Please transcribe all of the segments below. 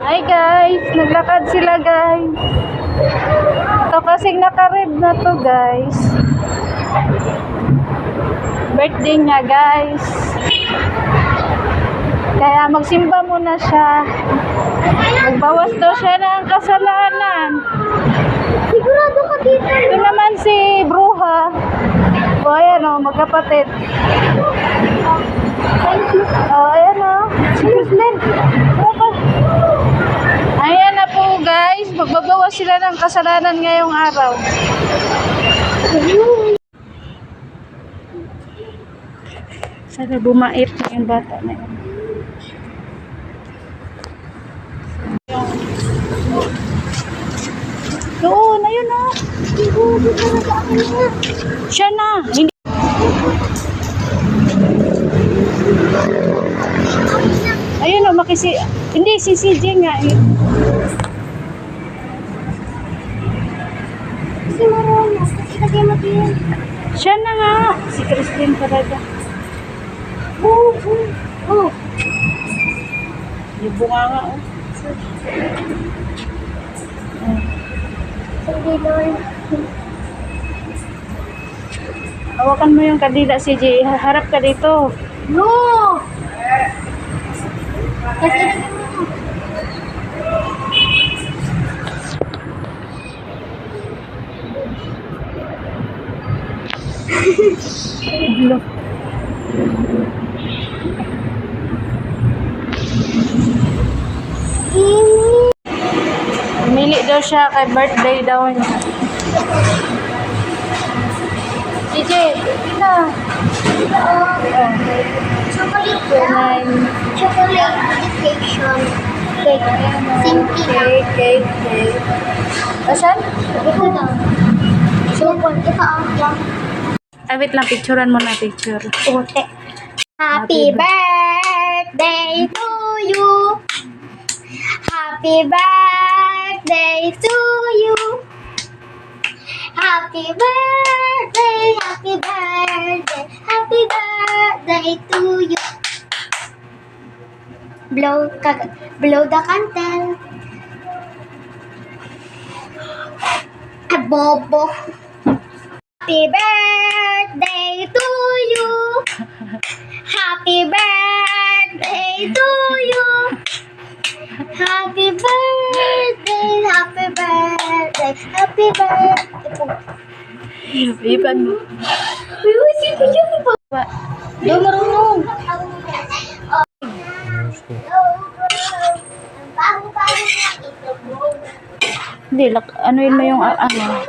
Hi guys, naglakad sila guys. Ito kasing naka-red na to guys. Birthday niya guys. Kaya magsimba muna siya. Magbawas daw siya ng kasalanan. Sigurado ka dito. Ito naman si Bruha. O ayan o, magkapatid. O ayan o, si Crislin. Ayan na po guys, magbabawas sila ng kasalanan ngayong araw. Sana bumait na yung bata na yun. Doon, ayun na. Siya na. Hindi. Ayun o, makisi... Hindi, si CJ nga eh. Si Marona. Ilagay mo din. Siya na nga. Si Christine talaga. Oh. Yung bunga nga oh. Sige, Lord. Hawakan mo yung kadila, CJ. Harap ka dito. No! Kasi ilagay mo. Hello. Pumili daw siya kay birthday daw niya. CJ, na. Chocolate Nine. Chocolate meditation. Cake. Simple. Cake. Asan? Ito daw. Sumpan. Ito lang. Ay, wait lang. Picturean mo na picture. Ute. Happy birthday to you. Happy birthday to you. Happy birthday, happy birthday, happy birthday to you. Blow the candle. Bobo. Happy birthday to you. Happy birthday to you. Happy birthday, happy birthday, happy birthday. Iban mo. Uy, si Kuya pa. Di marunong. Hindi, anuin mo yung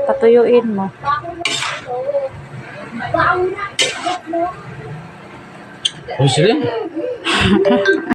patuyuin mo. Oh, sila?